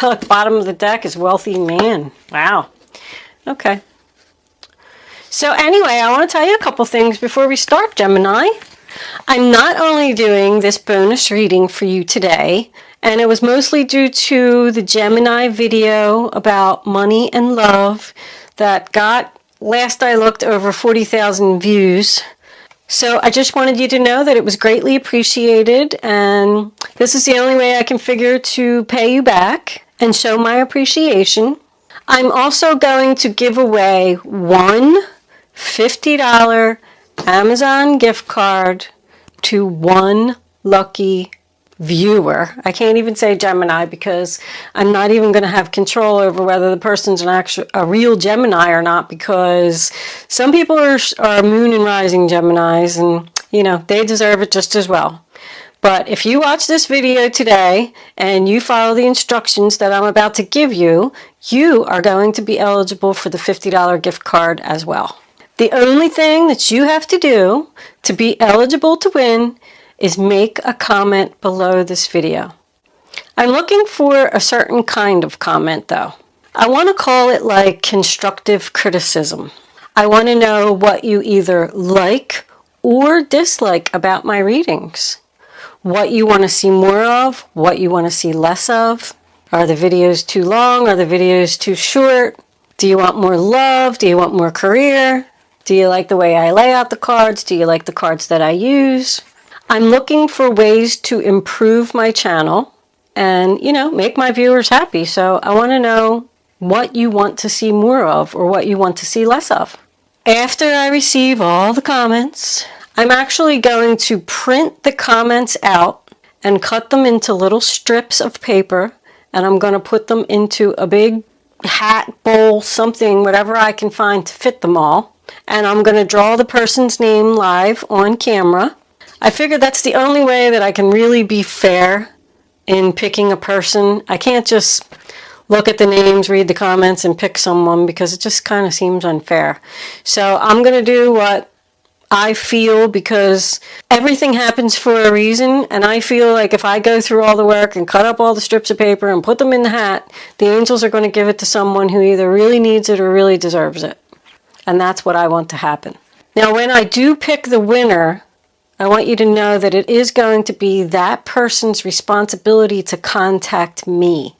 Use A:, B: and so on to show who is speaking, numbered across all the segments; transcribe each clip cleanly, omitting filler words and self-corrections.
A: Bottom of the deck is wealthy man. Wow. Okay. So anyway, I want to tell you a couple things before we start, Gemini. I'm not only doing this bonus reading for you today, and it was mostly due to the Gemini video about money and love that got, last I looked, over 40,000 views. So I just wanted you to know that it was greatly appreciated, and this is the only way I can figure to pay you back and show my appreciation. I'm also going to give away one $50 Amazon gift card to one lucky viewer. I can't even say Gemini because I'm not even going to have control over whether the person's a real Gemini or not, because some people are moon and rising Geminis, and you know, they deserve it just as well. But if you watch this video today and you follow the instructions that I'm about to give you, you are going to be eligible for the $50 gift card as well. The only thing that you have to do to be eligible to win is make a comment below this video. I'm looking for a certain kind of comment though. I want to call it like constructive criticism. I want to know what you either like or dislike about my readings. What you want to see more of, what you want to see less of. Are the videos too long? Are the videos too short? Do you want more love? Do you want more career? Do you like the way I lay out the cards? Do you like the cards that I use? I'm looking for ways to improve my channel and, you know, make my viewers happy. So I want to know what you want to see more of or what you want to see less of. After I receive all the comments, I'm actually going to print the comments out and cut them into little strips of paper, and I'm going to put them into a big hat, bowl, something, whatever I can find to fit them all. And I'm going to draw the person's name live on camera. I figure that's the only way that I can really be fair in picking a person. I can't just look at the names, read the comments, and pick someone because it just kind of seems unfair. So I'm going to do what I feel, because everything happens for a reason, and I feel like if I go through all the work and cut up all the strips of paper and put them in the hat, the angels are going to give it to someone who either really needs it or really deserves it. And that's what I want to happen. Now, when I do pick the winner, I want you to know that it is going to be that person's responsibility to contact me.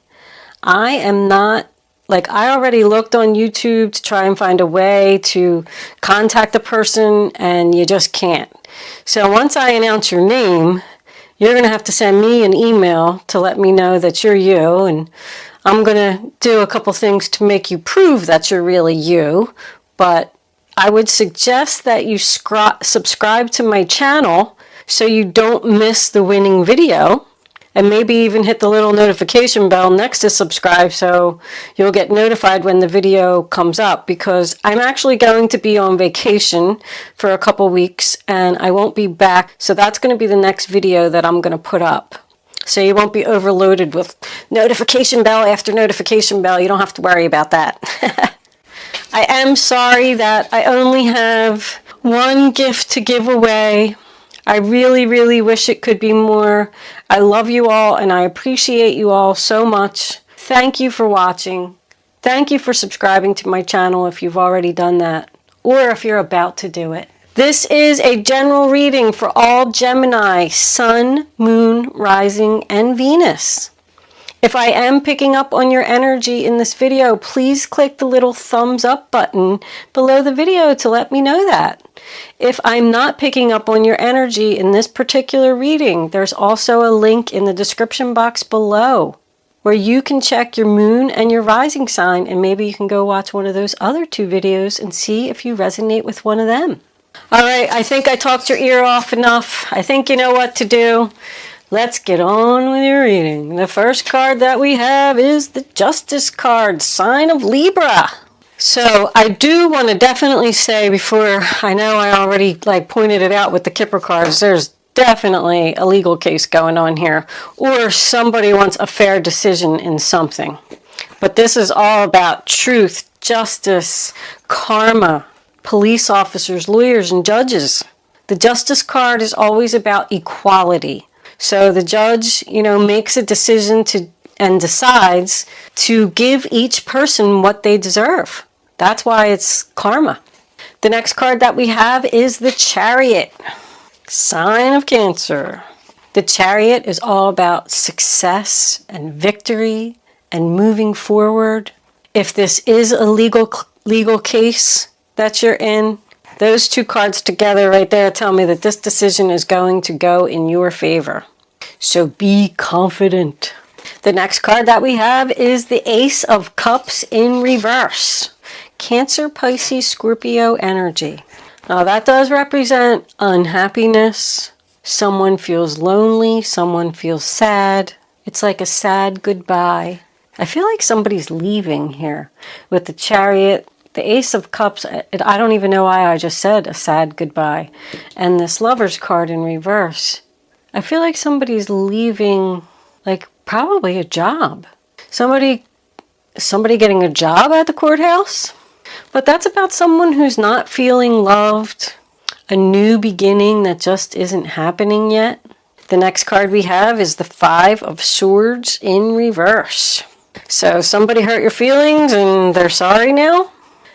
A: I am not, like, I already looked on YouTube to try and find a way to contact the person, and you just can't. So once I announce your name, you're going to have to send me an email to let me know that you're you, and I'm going to do a couple things to make you prove that you're really you. But I would suggest that you subscribe to my channel so you don't miss the winning video, and maybe even hit the little notification bell next to subscribe so you'll get notified when the video comes up, because I'm actually going to be on vacation for a couple weeks and I won't be back. So that's going to be the next video that I'm going to put up. So you won't be overloaded with notification bell after notification bell. You don't have to worry about that. I am sorry that I only have one gift to give away. I really, really wish it could be more. I love you all and I appreciate you all so much. Thank you for watching. Thank you for subscribing to my channel if you've already done that, or if you're about to do it. This is a general reading for all Gemini, Sun, Moon, Rising, and Venus. If I am picking up on your energy in this video, please click the little thumbs up button below the video to let me know that. If I'm not picking up on your energy in this particular reading, there's also a link in the description box below where you can check your moon and your rising sign, and maybe you can go watch one of those other two videos and see if you resonate with one of them. All right, I think I talked your ear off enough. I think you know what to do. Let's get on with your reading. The first card that we have is the Justice card, sign of Libra. So I do want to definitely say, before, I know I already pointed it out with the Kipper cards, there's definitely a legal case going on here, or somebody wants a fair decision in something. But this is all about truth, justice, karma, police officers, lawyers, and judges. The Justice card is always about equality. So the judge, makes a decision and decides to give each person what they deserve. That's why it's karma. The next card that we have is the Chariot, sign of Cancer. The Chariot is all about success and victory and moving forward. If this is a legal case that you're in, those two cards together right there tell me that this decision is going to go in your favor. So be confident. The next card that we have is the Ace of Cups in reverse. Cancer, Pisces, Scorpio energy. Now that does represent unhappiness. Someone feels lonely. Someone feels sad. It's like a sad goodbye. I feel like somebody's leaving here. With the Chariot, the Ace of Cups, I don't even know why I just said a sad goodbye. And this Lover's card in reverse. I feel like somebody's leaving, like probably a job. Somebody getting a job at the courthouse. But that's about someone who's not feeling loved. A new beginning that just isn't happening yet. The next card we have is the Five of Swords in reverse. So somebody hurt your feelings and they're sorry now.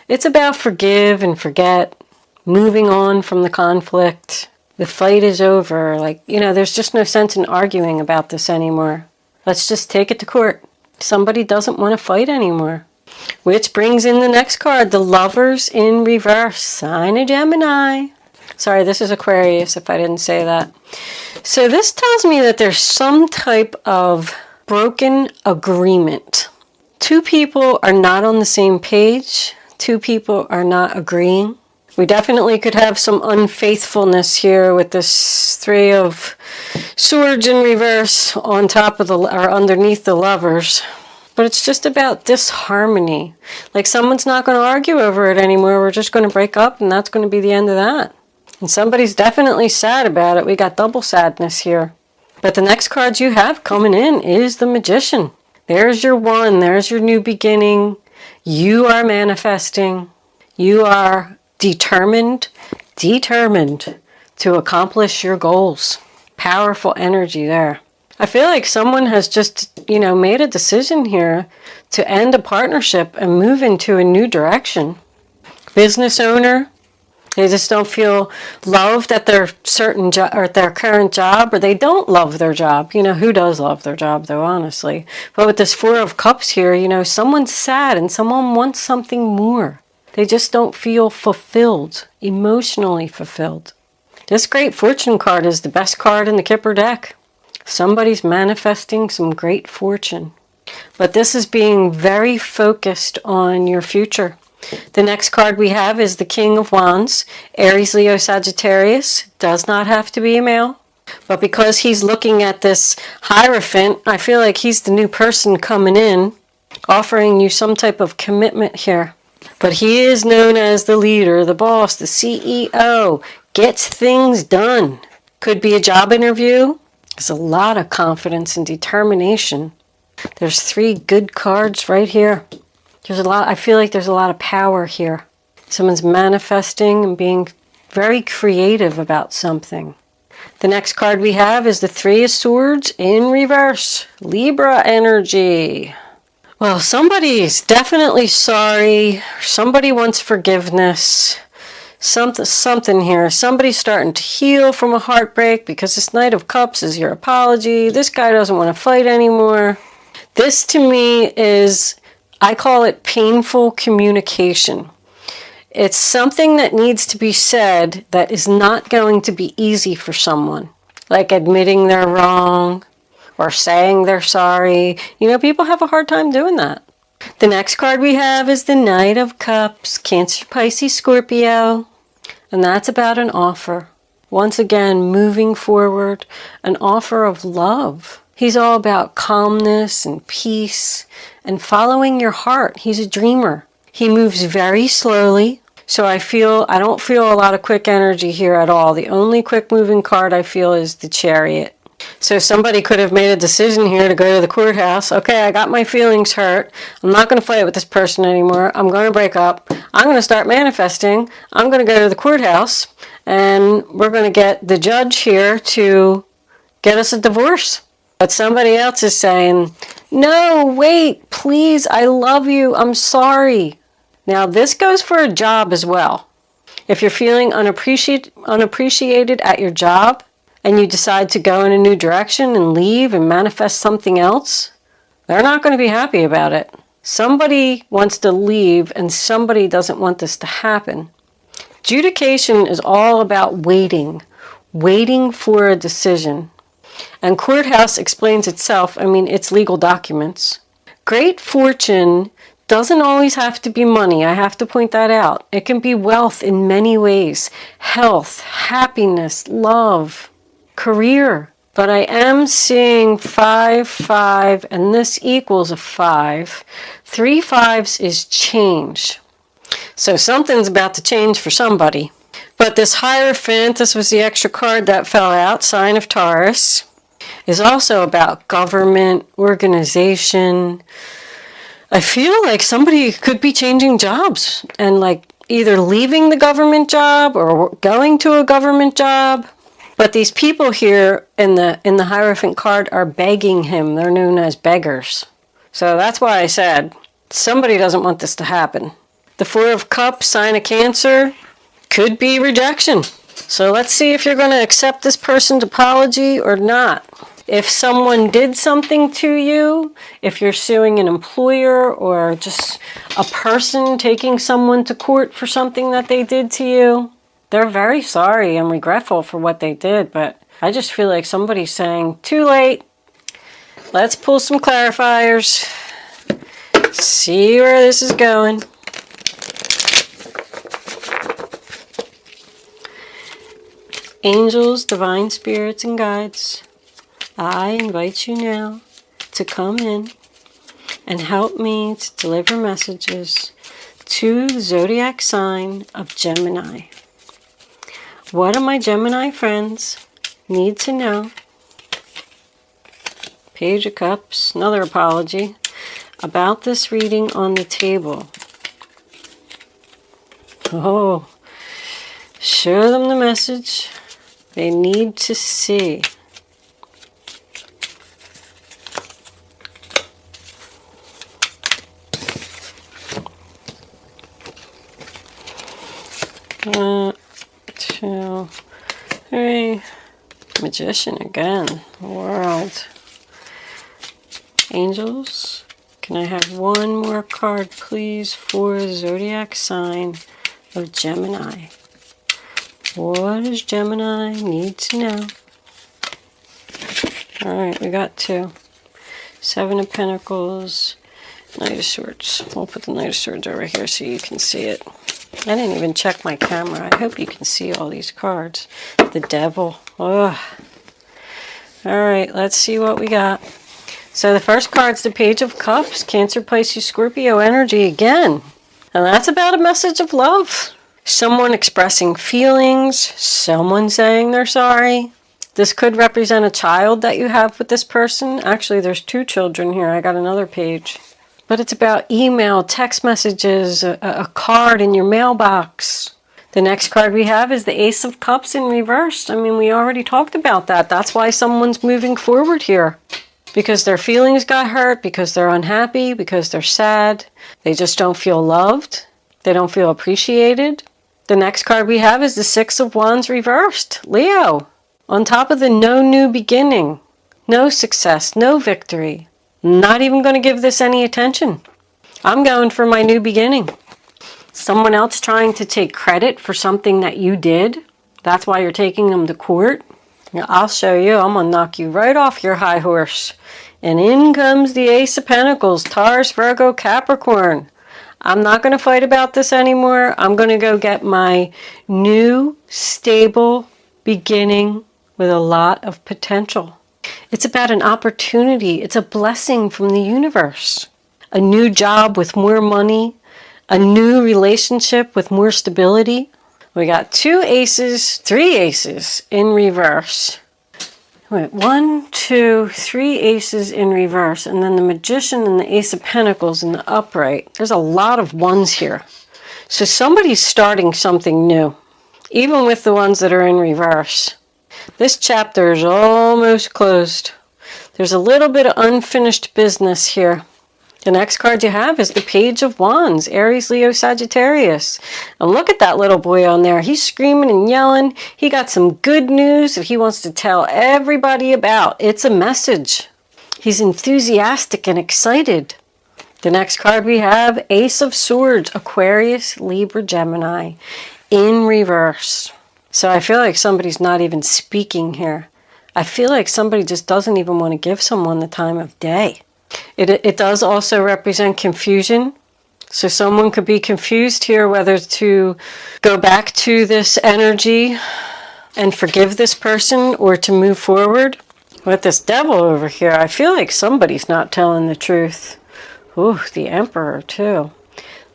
A: It's about forgive and forget. Moving on from the conflict. The fight is over. Like, there's just no sense in arguing about this anymore. Let's just take it to court. Somebody doesn't want to fight anymore. Which brings in the next card, the Lovers in reverse, sign of Gemini. Sorry, this is Aquarius if I didn't say that. So this tells me that there's some type of broken agreement. Two people are not on the same page. Two people are not agreeing. We definitely could have some unfaithfulness here with this Three of Swords in reverse on top of or underneath the Lovers. But it's just about disharmony. Like someone's not going to argue over it anymore. We're just going to break up and that's going to be the end of that. And somebody's definitely sad about it. We got double sadness here. But the next cards you have coming in is the Magician. There's your one. There's your new beginning. You are manifesting. You are determined to accomplish your goals. Powerful energy there. I feel like someone has just, made a decision here to end a partnership and move into a new direction. Business owner, they just don't feel loved at their certain job or at their current job, or they don't love their job. Who does love their job though, honestly? But with this Four of Cups here, someone's sad and someone wants something more. They just don't feel fulfilled, emotionally fulfilled. This Great Fortune card is the best card in the Kipper deck. Somebody's manifesting some great fortune. But this is being very focused on your future. The next card we have is the King of Wands. Aries, Leo, Sagittarius. Does not have to be a male. But because he's looking at this Hierophant, I feel like he's the new person coming in, offering you some type of commitment here. But he is known as the leader, the boss, the CEO. Gets things done. Could be a job interview. There's a lot of confidence and determination. There's three good cards right here. I feel like there's a lot of power here. Someone's manifesting and being very creative about something. The next card we have is the Three of Swords in reverse. Libra energy. Well, somebody's definitely sorry. Somebody wants forgiveness. Something here. Somebody's starting to heal from a heartbreak because this Knight of Cups is your apology. This guy doesn't want to fight anymore. This to me is, I call it painful communication. It's something that needs to be said that is not going to be easy for someone. Like admitting they're wrong or saying they're sorry. People have a hard time doing that. The next card we have is the Knight of Cups, Cancer, Pisces, Scorpio. And that's about an offer. Once again, moving forward, an offer of love. He's all about calmness and peace and following your heart. He's a dreamer. He moves very slowly. So I don't feel a lot of quick energy here at all. The only quick moving card I feel is the Chariot. So somebody could have made a decision here to go to the courthouse. Okay, I got my feelings hurt. I'm not going to fight with this person anymore. I'm going to break up. I'm going to start manifesting. I'm going to go to the courthouse. And we're going to get the judge here to get us a divorce. But somebody else is saying, No, wait, please, I love you, I'm sorry. Now this goes for a job as well. If you're feeling unappreciated at your job and you decide to go in a new direction and leave and manifest something else, they're not going to be happy about it. Somebody wants to leave and somebody doesn't want this to happen. Adjudication is all about waiting for a decision. And courthouse explains itself, it's legal documents. Great fortune doesn't always have to be money. I have to point that out. It can be wealth in many ways. Health, happiness, love, career. But I am seeing 5, 5, and this equals a 5. 3 5s is change. So something's about to change for somebody. But this Hierophant, this was the extra card that fell out, sign of Taurus, is also about government, organization. I feel like somebody could be changing jobs and either leaving the government job or going to a government job. But these people here in the Hierophant card are begging him. They're known as beggars. So that's why I said somebody doesn't want this to happen. The 4 of Cups, sign of Cancer, could be rejection. So let's see if you're going to accept this person's apology or not. If someone did something to you, if you're suing an employer or just a person taking someone to court for something that they did to you, they're very sorry and regretful for what they did, but I just feel like somebody's saying, too late. Let's pull some clarifiers. See where this is going. Angels, divine spirits, and guides, I invite you now to come in and help me to deliver messages to the zodiac sign of Gemini. What do my Gemini friends need to know? Page of Cups, another apology, about this reading on the table. Oh, show them the message they need to see. Two, three. Magician again. World. Angels, can I have one more card, please, for the zodiac sign of Gemini? What does Gemini need to know? Alright, we got 2. 7 of Pentacles, Knight of Swords. We'll put the Knight of Swords over here so you can see it. I didn't even check my camera. I hope you can see all these cards. The Devil. Ugh. Alright, let's see what we got. So the first card's the Page of Cups. Cancer, Pisces, Scorpio energy again. And that's about a message of love. Someone expressing feelings. Someone saying they're sorry. This could represent a child that you have with this person. Actually, there's 2 children here. I got another page. But it's about email, text messages, a card in your mailbox. The next card we have is the Ace of Cups in reverse. We already talked about that. That's why someone's moving forward here. Because their feelings got hurt, because they're unhappy, because they're sad. They just don't feel loved. They don't feel appreciated. The next card we have is the 6 of Wands reversed. Leo. On top of the no new beginning. No success, no victory. Not even going to give this any attention. I'm going for my new beginning. Someone else trying to take credit for something that you did. That's why you're taking them to court. I'll show you. I'm going to knock you right off your high horse. And in comes the Ace of Pentacles. Taurus, Virgo, Capricorn. I'm not going to fight about this anymore. I'm going to go get my new, stable beginning with a lot of potential. It's about an opportunity. It's a blessing from the universe. A new job with more money. A new relationship with more stability. We got 2 aces, 3 aces in reverse. Wait, 1, 2, 3 aces in reverse. And then the Magician and the Ace of Pentacles in the upright. There's a lot of 1s here. So somebody's starting something new. Even with the ones that are in reverse. This chapter is almost closed. There's a little bit of unfinished business here. The next card you have is the Page of Wands, Aries, Leo, Sagittarius. And look at that little boy on there. He's screaming and yelling. He got some good news that he wants to tell everybody about. It's a message. He's enthusiastic and excited. The next card we have, Ace of Swords, Aquarius, Libra, Gemini, in reverse. So I feel like somebody's not even speaking here. I feel like somebody just doesn't even want to give someone the time of day. It does also represent confusion. So someone could be confused here whether to go back to this energy and forgive this person or to move forward. With this devil over here, I feel like somebody's not telling the truth. Ooh, the Emperor too.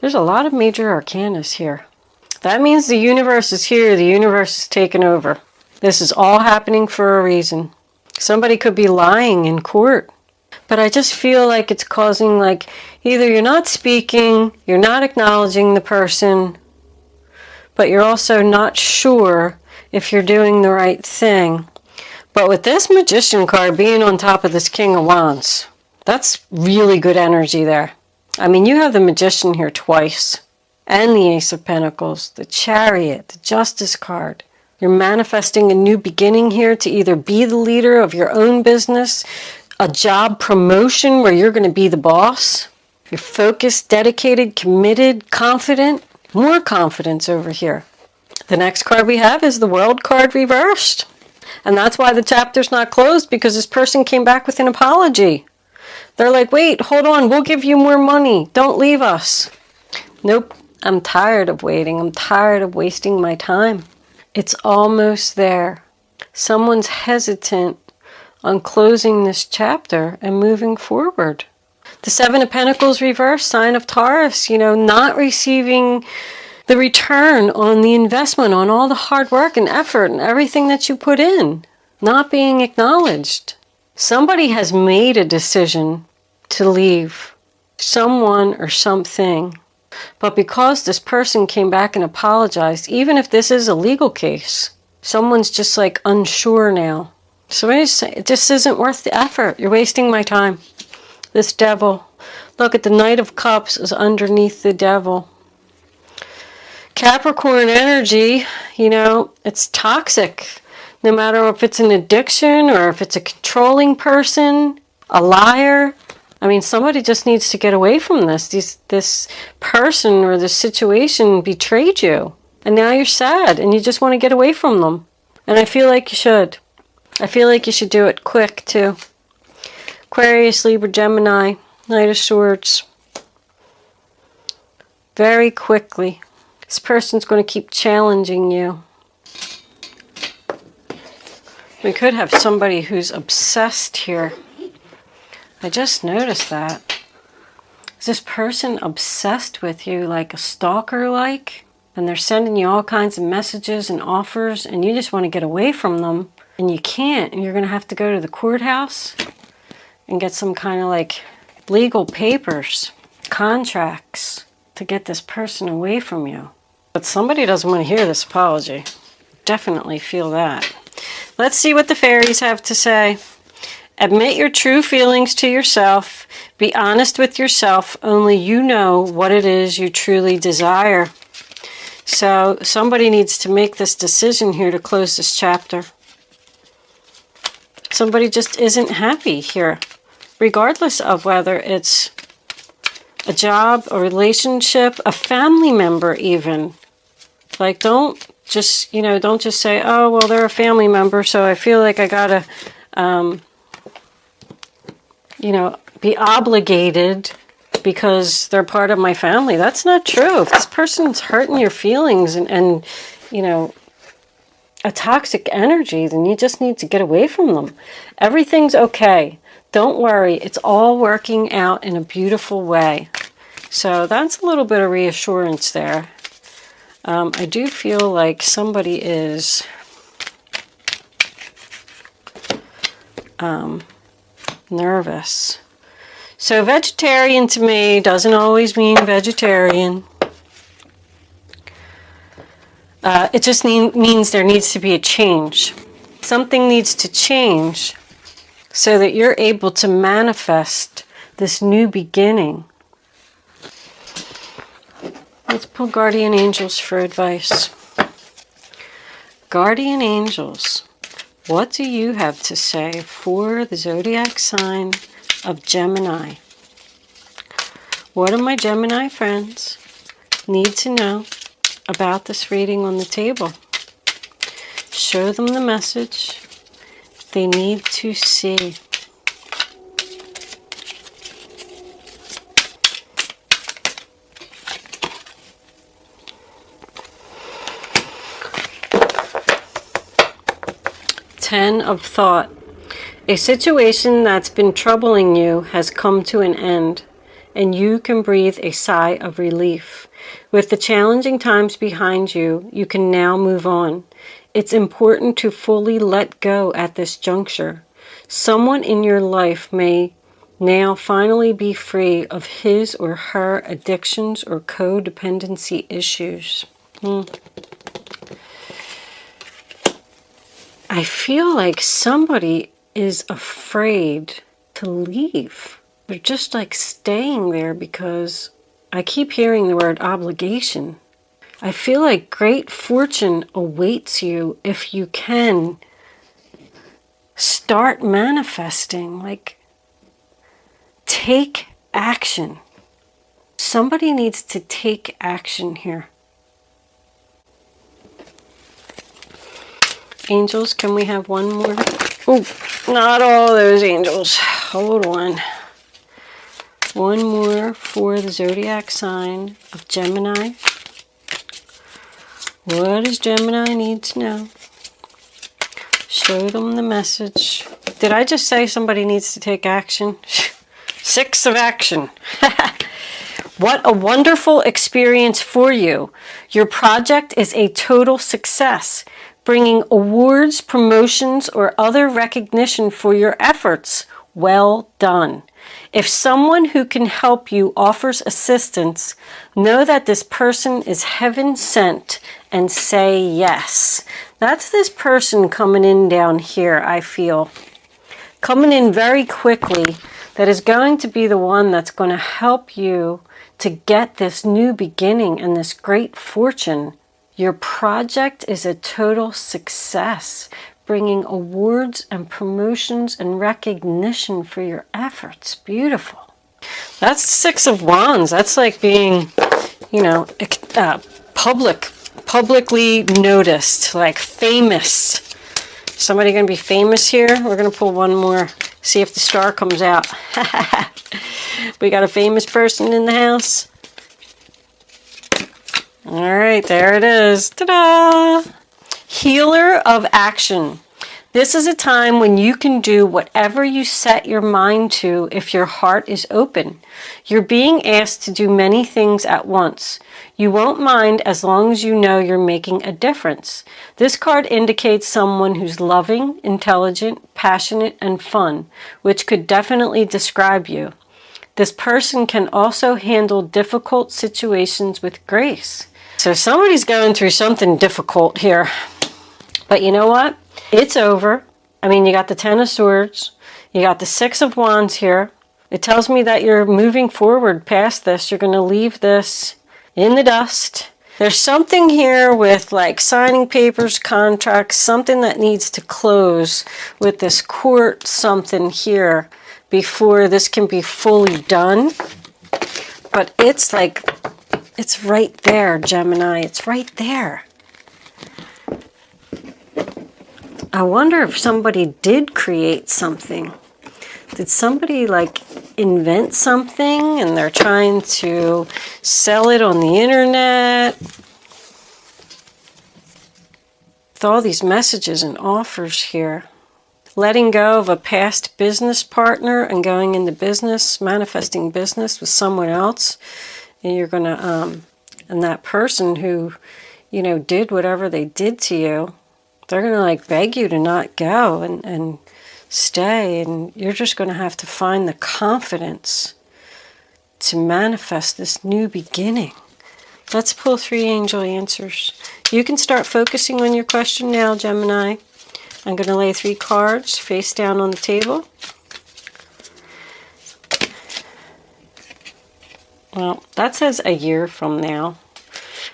A: There's a lot of major arcanas here. That means the universe is here. The universe is taking over. This is all happening for a reason. Somebody could be lying in court. But I just feel like it's causing, like, either you're not speaking, you're not acknowledging the person, but you're also not sure if you're doing the right thing. But with this Magician card being on top of this King of Wands, that's really good energy there. I mean, you have the Magician here twice, and the Ace of Pentacles, the Chariot, the Justice card. You're manifesting a new beginning here to either be the leader of your own business, a job promotion where you're going to be the boss. You're focused, dedicated, committed, confident. More confidence over here. The next card we have is the World card reversed. And that's why the chapter's not closed, because this person came back with an apology. They're like, wait, hold on, we'll give you more money. Don't leave us. Nope, I'm tired of waiting. I'm tired of wasting my time. It's almost there. Someone's hesitant on closing this chapter and moving forward. The Seven of Pentacles reverse, sign of Taurus, not receiving the return on the investment, on all the hard work and effort and everything that you put in, not being acknowledged. Somebody has made a decision to leave, someone or something. But because this person came back and apologized, even if this is a legal case, someone's just like unsure now. So it just isn't worth the effort. You're wasting my time. This devil. Look at the Knight of Cups is underneath the devil. Capricorn energy, it's toxic. No matter if it's an addiction or if it's a controlling person, a liar. I mean, somebody just needs to get away from this. This person or this situation betrayed you. And now you're sad and you just want to get away from them. And I feel like you should. I feel like you should do it quick, too. Aquarius, Libra, Gemini, Knight of Swords. Very quickly. This person's going to keep challenging you. We could have somebody who's obsessed here. I just noticed that. Is this person obsessed with you, like a stalker-like? And they're sending you all kinds of messages and offers, and you just want to get away from them. And you can't, and you're going to have to go to the courthouse and get some kind of like legal papers, contracts to get this person away from you. But somebody doesn't want to hear this apology. Definitely feel that. Let's see what the fairies have to say. Admit your true feelings to yourself. Be honest with yourself. Only you know what it is you truly desire. So somebody needs to make this decision here to close this chapter. Somebody just isn't happy here, regardless of whether it's a job, a relationship, a family member even. Like, don't just say, oh, well, they're a family member, so I feel like I gotta, be obligated because they're part of my family. That's not true. If this person's hurting your feelings and a toxic energy, then you just need to get away from them. Everything's okay. Don't worry. It's all working out in a beautiful way. So that's a little bit of reassurance there. I do feel like somebody is nervous. So vegetarian to me doesn't always mean vegetarian. It just means there needs to be a change. Something needs to change so that you're able to manifest this new beginning. Let's pull guardian angels for advice. Guardian angels, what do you have to say for the zodiac sign of Gemini? What do my Gemini friends need to know about this reading on the table? Show them the message they need to see. Ten of thought. A situation that's been troubling you has come to an end, and you can breathe a sigh of relief. With the challenging times behind you, you can now move on. It's important to fully let go at this juncture. Someone in your life may now finally be free of his or her addictions or codependency issues. I feel like somebody is afraid to leave. They're just like staying there because I keep hearing the word obligation. I feel like great fortune awaits you if you can start manifesting, like take action. Somebody needs to take action here. Angels, can we have one more? Oh, not all those angels. Hold on. One more for the zodiac sign of Gemini. What does Gemini need to know? Show them the message. Did I just say somebody needs to take action? 6 of action. What a wonderful experience for you. Your project is a total success, bringing awards, promotions, or other recognition for your efforts. Well done. If someone who can help you offers assistance, know that this person is heaven sent and say yes. That's this person coming in down here, I feel. Coming in very quickly, that is going to be the one that's going to help you to get this new beginning and this great fortune. Your project is a total success, bringing awards and promotions and recognition for your efforts. Beautiful. That's 6 of Wands. That's like being, you know, publicly noticed, like famous. Somebody going to be famous here? We're going to pull one more, see if the star comes out. We got a famous person in the house. All right, there it is. Ta-da! Healer of action. This is a time when you can do whatever you set your mind to if your heart is open. You're being asked to do many things at once. You won't mind as long as you know you're making a difference. This card indicates someone who's loving, intelligent, passionate, and fun, which could definitely describe you. This person can also handle difficult situations with grace. So somebody's going through something difficult here. But you know what? It's over. I mean, you got the 10 of Swords. You got the 6 of Wands here. It tells me that you're moving forward past this. You're going to leave this in the dust. There's something here with like signing papers, contracts, something that needs to close with this court something here before this can be fully done. But it's like, it's right there, Gemini. It's right there. I wonder if somebody did create something. Did somebody like invent something and they're trying to sell it on the internet? With all these messages and offers here. Letting go of a past business partner and going into business, manifesting business with someone else. And you're going to, and that person who, you know, did whatever they did to you, they're going to like beg you to not go and stay. And you're just going to have to find the confidence to manifest this new beginning. Let's pull 3 angel answers. You can start focusing on your question now, Gemini. I'm going to lay 3 cards face down on the table. Well, that says a year from now.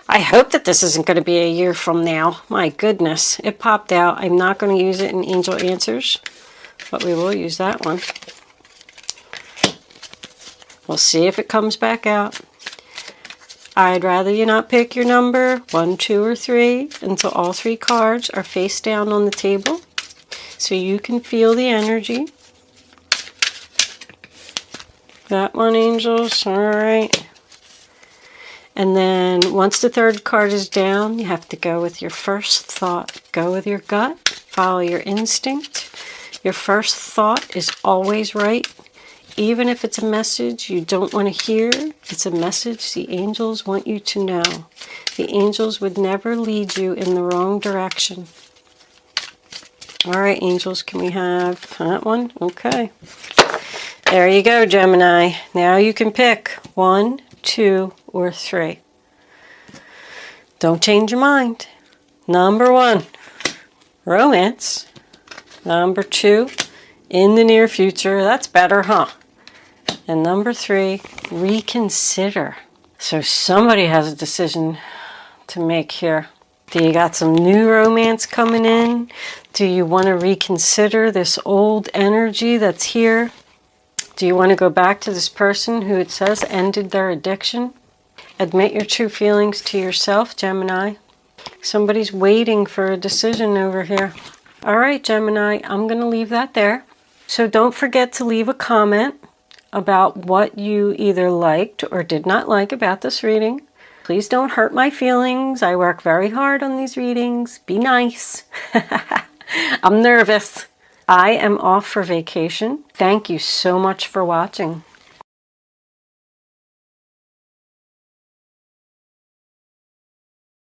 A: I hope that this isn't going to be a year from now. My goodness, it popped out. I'm not going to use it in Angel Answers, but we will use that one. We'll see if it comes back out. I'd rather you not pick your number 1, 2, or 3 until all 3 cards are face down on the table so you can feel the energy. That one, angels. All right. And then once the 3rd card is down, you have to go with your first thought. Go with your gut. Follow your instinct. Your first thought is always right. Even if it's a message you don't want to hear, it's a message the angels want you to know. The angels would never lead you in the wrong direction. All right, angels, can we have that one? Okay. There you go, Gemini. Now you can pick 1, 2, or 3. Don't change your mind. Number 1, romance. Number 2, in the near future. That's better, huh? And number 3, reconsider. So somebody has a decision to make here. Do you got some new romance coming in? Do you want to reconsider this old energy that's here? Do you want to go back to this person who it says ended their addiction? Admit your true feelings to yourself, Gemini. Somebody's waiting for a decision over here. All right, Gemini, I'm going to leave that there. So don't forget to leave a comment about what you either liked or did not like about this reading. Please don't hurt my feelings. I work very hard on these readings. Be nice. I'm nervous. I am off for vacation. Thank you so much for watching.